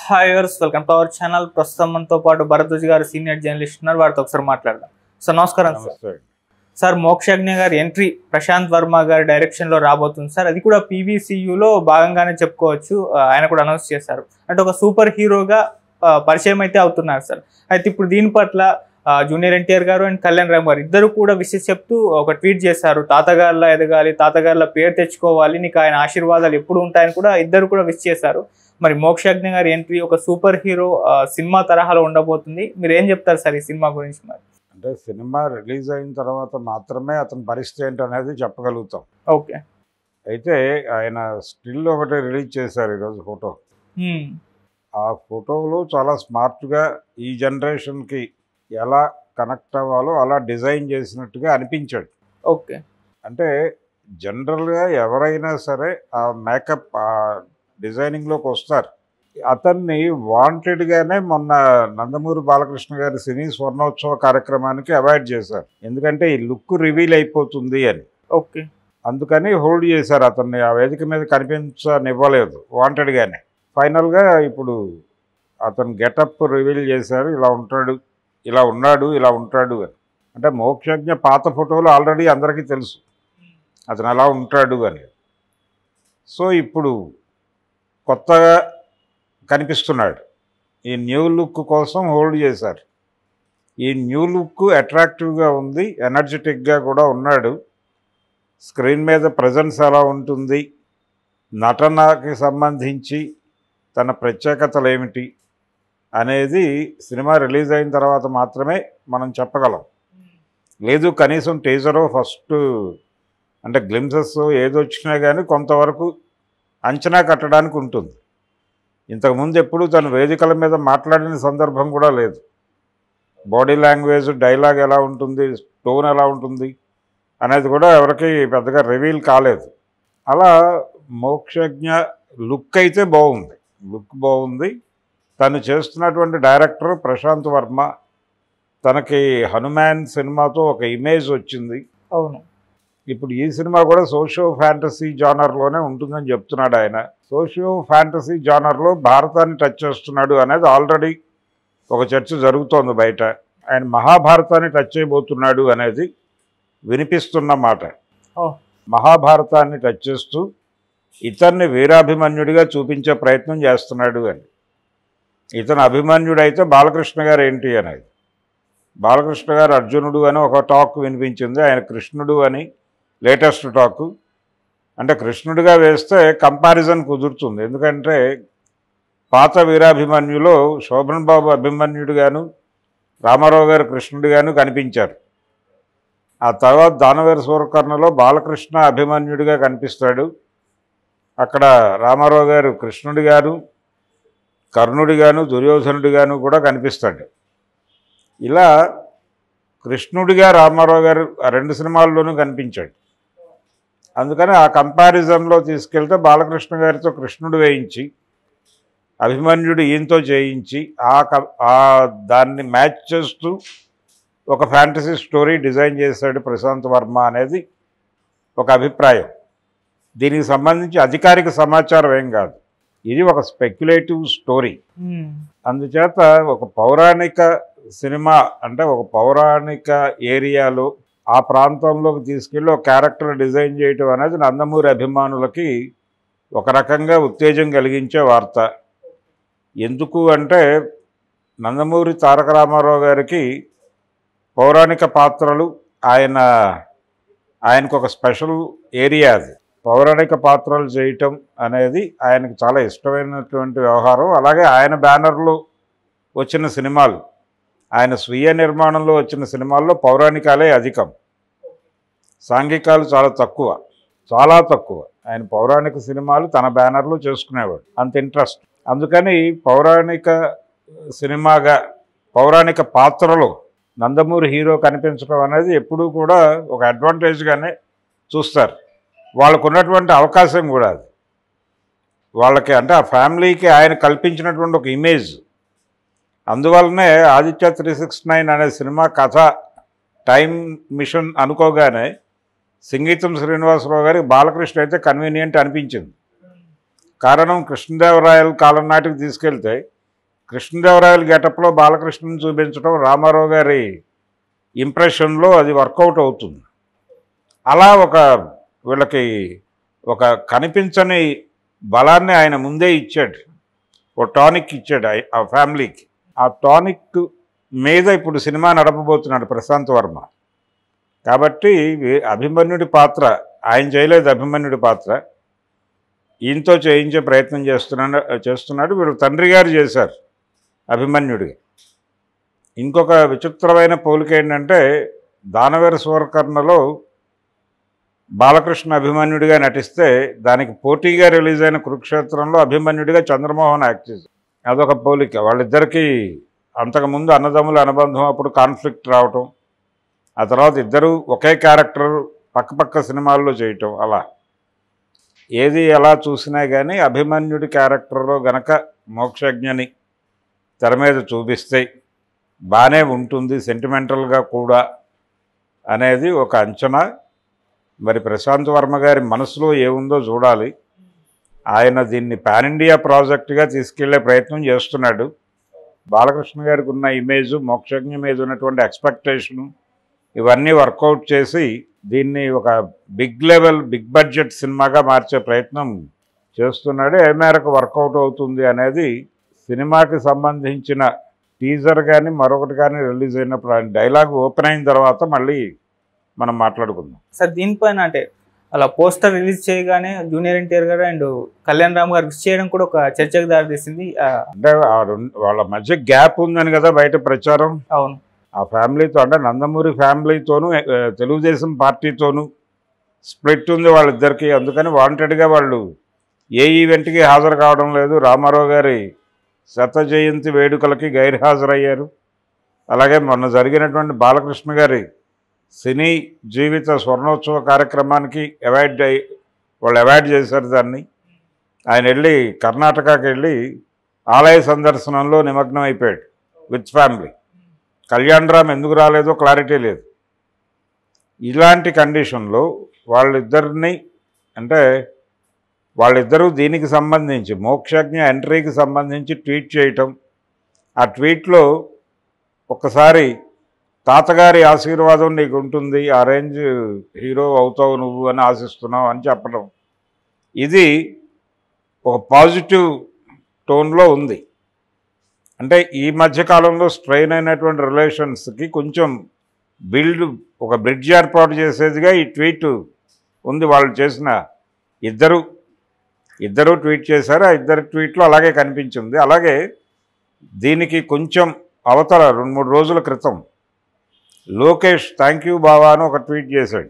Hi viewers, welcome to our channel. ప్రస్తుతం మనతో పాటు భరద్వాజ్ గారు సీనియర్ జర్నలిస్ట్ ఉన్నారు. వారితో ఒకసారి మాట్లాడదాం. సార్ నమస్కారం. సార్ మోక్షజ్ఞ గారి ఎంట్రీ ప్రశాంత్ వర్మ గారి డైరెక్షన్ లో రాబోతుంది సార్. అది కూడా పీవీసీయూలో భాగంగానే చెప్పుకోవచ్చు. ఆయన కూడా అనౌన్స్ చేశారు. అంటే ఒక సూపర్ హీరోగా పరిచయం అయితే అవుతున్నారు సార్. అయితే ఇప్పుడు దీని పట్ల జూనియర్ ఎన్టీఆర్ గారు అండ్ కళ్యాణ్ రామ్ గారు ఇద్దరు కూడా విషయం చెప్తూ ఒక ట్వీట్ చేశారు. తాతగారిలా ఎదగాలి, తాతగారిలా పేరు తెచ్చుకోవాలి, నీకు ఆయన ఆశీర్వాదాలు ఎప్పుడు ఉంటాయని కూడా ఇద్దరు కూడా విష్ చేశారు. మరి మోక్షజ్ఞ గారి ఎంట్రీ ఒక సూపర్ హీరో సినిమా తరహాలో ఉండబోతుంది. మీరు ఏం చెప్తారు సార్ ఈ సినిమా గురించి? మరి అంటే సినిమా రిలీజ్ అయిన తర్వాత మాత్రమే అతని పరిస్థితి ఏంటి అనేది చెప్పగలుగుతాం. ఓకే. అయితే ఆయన స్టిల్ ఒకటి రిలీజ్ చేశారు ఈరోజు ఫోటో. ఆ ఫోటోలో చాలా స్మార్ట్గా ఈ జనరేషన్కి ఎలా కనెక్ట్ అవ్వాలో అలా డిజైన్ చేసినట్టుగా అనిపించాడు. ఓకే. అంటే జనరల్గా ఎవరైనా సరే ఆ మేకప్ ఆ డిజైనింగ్లోకి వస్తారు. అతన్ని వాంటెడ్గానే మొన్న నందమూరి బాలకృష్ణ గారి సినీ స్వర్ణోత్సవ కార్యక్రమానికి అవాయిడ్ చేశారు. ఎందుకంటే ఈ లుక్ రివీల్ అయిపోతుంది అని. ఓకే. అందుకని హోల్డ్ చేశారు అతన్ని. ఆ వేదిక మీద కనిపించనివ్వలేదు వాంటెడ్గానే. ఫైనల్గా ఇప్పుడు అతను గెటప్ రివీల్ చేశారు. ఇలా ఉంటాడు, ఇలా ఉన్నాడు, ఇలా ఉంటాడు అని. అంటే మోక్షజ్ఞ పాత ఫోటోలు ఆల్రెడీ అందరికీ తెలుసు అతను ఎలా ఉంటాడు అని. సో ఇప్పుడు కొత్తగా కనిపిస్తున్నాడు. ఈ న్యూ లుక్ కోసం హోల్డ్ చేశారు. ఈ న్యూ లుక్ అట్రాక్టివ్గా ఉంది, ఎనర్జెటిక్గా కూడా ఉన్నాడు. స్క్రీన్ మీద ప్రజెన్స్ ఎలా ఉంటుంది, నటనకి సంబంధించి తన ప్రత్యేకతలు ఏమిటి అనేది సినిమా రిలీజ్ అయిన తర్వాత మాత్రమే మనం చెప్పగలం. లేదు కనీసం టీజరో ఫస్ట్ అంటే గ్లిమ్సెస్ ఏదొచ్చినా కానీ కొంతవరకు అంచనా కట్టడానికి ఉంటుంది. ఇంతకుముందు ఎప్పుడు తను వేదికల మీద మాట్లాడిన సందర్భం కూడా లేదు. బాడీ లాంగ్వేజ్, డైలాగ్ ఎలా ఉంటుంది, టోన్ ఎలా ఉంటుంది అనేది కూడా ఎవరికి పెద్దగా రివీల్ కాలేదు. అలా మోక్షజ్ఞ లుక్ అయితే బాగుంది, లుక్ బాగుంది. తను చేస్తున్నటువంటి డైరెక్టర్ ప్రశాంత్ వర్మ. తనకి హనుమాన్ సినిమాతో ఒక ఇమేజ్ వచ్చింది. అవును. ఇప్పుడు ఈ సినిమా కూడా సోషియో ఫ్యాంటసీ జానర్లోనే ఉంటుందని చెప్తున్నాడు ఆయన. సోషియో ఫ్యాంటసీ జానర్లో భారతాన్ని టచ్ చేస్తున్నాడు అనేది ఆల్రెడీ ఒక చర్చ జరుగుతోంది బయట. ఆయన మహాభారతాన్ని టచ్ చేయబోతున్నాడు అనేది వినిపిస్తున్న మాట. మహాభారతాన్ని టచ్ చేస్తూ ఇతన్ని వీరాభిమన్యుడిగా చూపించే ప్రయత్నం చేస్తున్నాడు అని. ఇతను అభిమన్యుడైతే బాలకృష్ణ గారు ఏంటి అనేది. బాలకృష్ణ గారు అర్జునుడు అని ఒక టాక్ వినిపించింది. ఆయన కృష్ణుడు అని లేటెస్ట్ టాకు. అంటే కృష్ణుడిగా వేస్తే కంపారిజన్ కుదురుతుంది. ఎందుకంటే పాత వీరాభిమన్యులో శోభన్ బాబు అభిమన్యుడిగాను, రామారావు గారు కృష్ణుడిగాను కనిపించారు. ఆ తర్వాత దానవీర సూరకర్ణలో బాలకృష్ణ అభిమన్యుడిగా కనిపిస్తాడు. అక్కడ రామారావు గారు కృష్ణుడిగాను, కర్ణుడిగాను, దుర్యోధనుడిగాను కూడా కనిపిస్తాడు. ఇలా కృష్ణుడిగా రామారావు గారు ఆ రెండు సినిమాల్లోనూ కనిపించాడు. అందుకని ఆ కంపారిజన్లో తీసుకెళ్తే బాలకృష్ణ గారితో కృష్ణుడు వేయించి అభిమన్యుడు ఈయనతో చేయించి దాన్ని మ్యాచ్ చేస్తూ ఒక ఫ్యాంటసీ స్టోరీ డిజైన్ చేశాడు ప్రశాంత్ వర్మ అనేది ఒక అభిప్రాయం. దీనికి సంబంధించి అధికారిక సమాచారం ఏం కాదు. ఇది ఒక స్పెక్యులేటివ్ స్టోరీ. అందుచేత ఒక పౌరాణిక సినిమా అంటే ఒక పౌరాణిక ఏరియాలో ఆ ప్రాంతంలోకి తీసుకెళ్ళి ఒక క్యారెక్టర్ డిజైన్ చేయటం అనేది నందమూరి అభిమానులకి ఒక రకంగా ఉత్తేజం కలిగించే వార్త. ఎందుకు అంటే నందమూరి తారక రామారావు గారికి పౌరాణిక పాత్రలు ఆయనకు ఒక స్పెషల్ ఏరియా. అది పౌరాణిక పాత్రలు చేయటం అనేది ఆయనకు చాలా ఇష్టమైనటువంటి వ్యవహారం. అలాగే ఆయన బ్యానర్లో వచ్చిన సినిమాలు, ఆయన స్వీయ నిర్మాణంలో వచ్చిన సినిమాల్లో పౌరాణికాలే అధికం, సాంఘికాలు చాలా తక్కువ, చాలా తక్కువ. ఆయన పౌరాణిక సినిమాలు తన బ్యానర్లో చేసుకునేవాడు, అంత ఇంట్రెస్ట్. అందుకని పౌరాణిక సినిమాగా పౌరాణిక పాత్రలో నందమూరి హీరో కనిపించడం అనేది ఎప్పుడూ కూడా ఒక అడ్వాంటేజ్గానే చూస్తారు. వాళ్ళకు ఉన్నటువంటి అవకాశం కూడా అది వాళ్ళకి, అంటే ఆ ఫ్యామిలీకి ఆయన కల్పించినటువంటి ఒక ఇమేజ్. అందువల్లనే ఆదిత్య 369 అనే సినిమా కథ టైం మిషన్ అనుకోగానే సంగీతం శ్రీనివాసరావు గారికి బాలకృష్ణ అయితే కన్వీనియంట్ అనిపించింది. కారణం కృష్ణదేవరాయల కాలం నాటికి తీసుకెళ్తే కృష్ణదేవరాయల గెటప్లో బాలకృష్ణని చూపించడం రామారావు గారి ఇంప్రెషన్లో అది వర్కౌట్ అవుతుంది. అలా వీళ్ళకి ఒక కనిపించని బలాన్ని ఆయన ముందే ఇచ్చాడు, ఒక టానిక్ ఇచ్చాడు ఆ ఫ్యామిలీకి. ఆ టానిక్ మీద ఇప్పుడు సినిమా నడపబోతున్నాడు ప్రశాంత్ వర్మ. కాబట్టి అభిమన్యుడి పాత్ర ఆయన చేయలేదు, అభిమన్యుడి పాత్ర ఈయనతో చేయించే ప్రయత్నం చేస్తున్నాడు. వీళ్ళు తండ్రి గారు చేశారు అభిమన్యుడిగా. ఇంకొక విచిత్రమైన పోలిక ఏంటంటే దానవీర సూరకర్ణలో బాలకృష్ణ అభిమన్యుడిగా నటిస్తే దానికి పోటీగా రిలీజ్ అయిన కురుక్షేత్రంలో అభిమన్యుడిగా చంద్రమోహన్ యాక్ట్ చేశారు. అదొక పోలిక. వాళ్ళిద్దరికీ అంతకుముందు అన్నదమ్ముల అనుబంధం, అప్పుడు కాన్ఫ్లిక్ట్ రావటం, ఆ తర్వాత ఇద్దరు ఒకే క్యారెక్టర్ పక్కపక్క సినిమాల్లో చేయటం. అలా ఏది ఎలా చూసినా కానీ అభిమన్యుడి క్యారెక్టర్లో గనక మోక్షజ్ఞని తెర మీద చూపిస్తే బాగానే ఉంటుంది సెంటిమెంటల్గా కూడా అనేది ఒక అంచనా. మరి ప్రశాంత్ వర్మ గారి మనసులో ఏముందో చూడాలి. ఆయన దీన్ని పాన్ ఇండియా ప్రాజెక్టుగా తీసుకెళ్లే ప్రయత్నం చేస్తున్నాడు. బాలకృష్ణ గారికి ఉన్న ఇమేజు, మోక్షజ్ఞ మీద ఉన్నటువంటి ఎక్స్పెక్టేషను ఇవన్నీ వర్కౌట్ చేసి దీన్ని ఒక బిగ్ లెవెల్, బిగ్ బడ్జెట్ సినిమాగా మార్చే ప్రయత్నం చేస్తున్నాడు. ఏ మేరకు వర్కౌట్ అవుతుంది అనేది సినిమాకి సంబంధించిన టీజర్ కానీ మరొకటి కానీ రిలీజ్ అయినప్పుడు, ఆయన డైలాగ్ ఓపెన్ అయిన తర్వాత మళ్ళీ మనం మాట్లాడుకుందాం. సార్ దీనిపైన అంటే అలా పోస్టర్ రిలీజ్ చేయగానే జూనియర్ ఎన్టీఆర్ గారు అండ్ కళ్యాణ్ రామ్ గారు విష్ చేయడం కూడా ఒక చర్చకు దారితీసింది. అంటే వాళ్ళ మధ్య గ్యాప్ ఉందని కదా బయట ప్రచారం. అవును, ఆ ఫ్యామిలీతో అంటే నందమూరి ఫ్యామిలీతోనూ తెలుగుదేశం పార్టీతోనూ స్ప్లిట్ ఉంది వాళ్ళిద్దరికీ. అందుకని వాంటెడ్గా వాళ్ళు ఏ ఈవెంట్కి హాజరు కావడం లేదు. రామారావు గారి శత జయంతి వేడుకలకి గైర్హాజరయ్యారు. అలాగే మొన్న జరిగినటువంటి బాలకృష్ణ గారి సినీ జీవిత స్వర్ణోత్సవ కార్యక్రమానికి వాళ్ళు అవాయిడ్ చేశారు దాన్ని. ఆయన వెళ్ళి కర్ణాటకకి వెళ్ళి ఆలయ సందర్శనంలో నిమగ్నం అయిపోయాడు విత్ ఫ్యామిలీ. కళ్యాణ్ రామ్ ఎందుకు రాలేదో క్లారిటీ లేదు. ఇలాంటి కండిషన్లో వాళ్ళిద్దరిని అంటే వాళ్ళిద్దరూ దీనికి సంబంధించి మోక్షజ్ఞ ఎంట్రీకి సంబంధించి ట్వీట్ చేయటం, ఆ ట్వీట్లో ఒక్కసారి తాతగారి ఆశీర్వాదం నీకు ఉంటుంది, ఆ రేంజ్ హీరో అవుతావు నువ్వు అని ఆశిస్తున్నావు అని చెప్పడం, ఇది ఒక పాజిటివ్ టోన్లో ఉంది. అంటే ఈ మధ్యకాలంలో స్ట్రెయిన్ అయినటువంటి రిలేషన్స్కి కొంచెం ఒక బ్రిడ్జ్ ఏర్పాటు చేసేదిగా ఈ ట్వీట్ ఉంది. వాళ్ళు చేసిన ఇద్దరు ట్వీట్ చేశారు. ఆ ఇద్దరు ట్వీట్లో అలాగే కనిపించింది. అలాగే దీనికి కొంచెం అవతల 2-3 రోజుల క్రితం లోకేష్ థ్యాంక్ యూ బావా అని ఒక ట్వీట్ చేశాడు.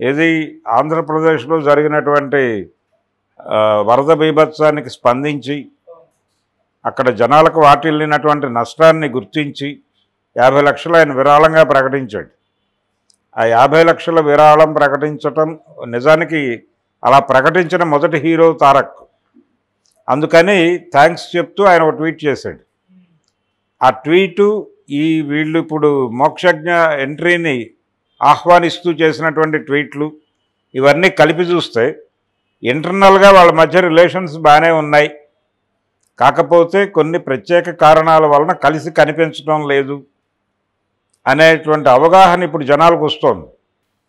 ఇది ఆంధ్రప్రదేశ్లో జరిగినటువంటి వరద బీభత్సానికి స్పందించి అక్కడ జనాలకు వాటిల్లినటువంటి నష్టాన్ని గుర్తించి 50 లక్షలు ఆయన విరాళంగా ప్రకటించాడు. ఆ 50 లక్షల విరాళం ప్రకటించటం నిజానికి అలా ప్రకటించిన మొదటి హీరో తారక్. అందుకని థ్యాంక్స్ చెప్తూ ఆయన ఒక ట్వీట్ చేశాడు. ఆ ట్వీటు వీళ్ళు ఇప్పుడు మోక్షజ్ఞ ఎంట్రీని ఆహ్వానిస్తూ చేసినటువంటి ట్వీట్లు ఇవన్నీ కలిపి చూస్తే ఇంటర్నల్గా వాళ్ళ మధ్య రిలేషన్స్ బాగానే ఉన్నాయి. కాకపోతే కొన్ని ప్రత్యేక కారణాల వలన కలిసి కనిపించడం లేదు అనేటువంటి అవగాహన ఇప్పుడు జనాలకు వస్తుంది.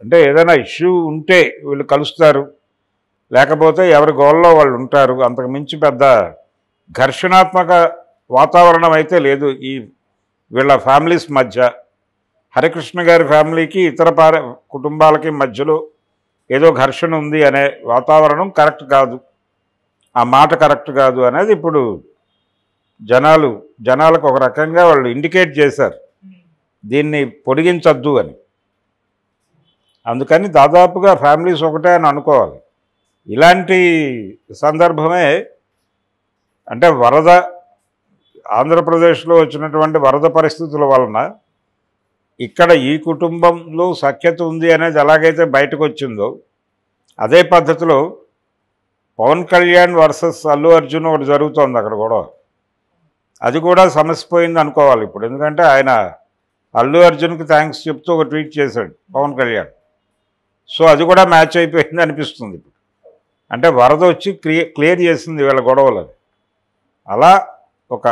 అంటే ఏదైనా ఇష్యూ ఉంటే వీళ్ళు కలుస్తారు, లేకపోతే ఎవరి గోల్లో వాళ్ళు ఉంటారు. అంతకు మించి పెద్ద ఘర్షణాత్మక వాతావరణం అయితే లేదు ఈ వీళ్ళ ఫ్యామిలీస్ మధ్య. హరికృష్ణ గారి ఫ్యామిలీకి ఇతర కుటుంబాలకి మధ్యలో ఏదో ఘర్షణ ఉంది అనే వాతావరణం కరెక్ట్ కాదు, ఆ మాట కరెక్ట్ కాదు అనేది ఇప్పుడు జనాలకు ఒక రకంగా వాళ్ళు ఇండికేట్ చేశారు దీన్ని పొడిగించద్దు అని. అందుకని దాదాపుగా ఫ్యామిలీస్ ఒకటే అని అనుకోవాలి. ఇలాంటి సందర్భమే అంటే ఆంధ్రప్రదేశ్లో వచ్చినటువంటి వరద పరిస్థితుల వలన ఇక్కడ ఈ కుటుంబంలో సఖ్యత ఉంది అనేది ఎలాగైతే బయటకు వచ్చిందో అదే పద్ధతిలో పవన్ కళ్యాణ్ వర్సెస్ అల్లు అర్జున్ ఒకటి జరుగుతోంది అక్కడ కూడా. అది కూడా సమసిపోయింది అనుకోవాలి ఇప్పుడు. ఎందుకంటే ఆయన అల్లు అర్జున్కి థ్యాంక్స్ చెప్తూ ఒక ట్వీట్ చేశాడు పవన్ కళ్యాణ్. సో అది కూడా మ్యాచ్ అయిపోయింది అనిపిస్తుంది ఇప్పుడు. అంటే వరద వచ్చి క్లియర్ చేసింది వీళ్ళ గొడవలని. అలా ఒక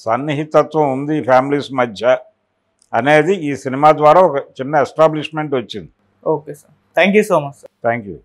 సన్నిహితత్వం ఉంది ఫ్యామిలీస్ మధ్య అనేది ఈ సినిమా ద్వారా ఒక చిన్న ఎస్టాబ్లిష్మెంట్ వచ్చింది. Okay sir, thank you so much sir. Thank you.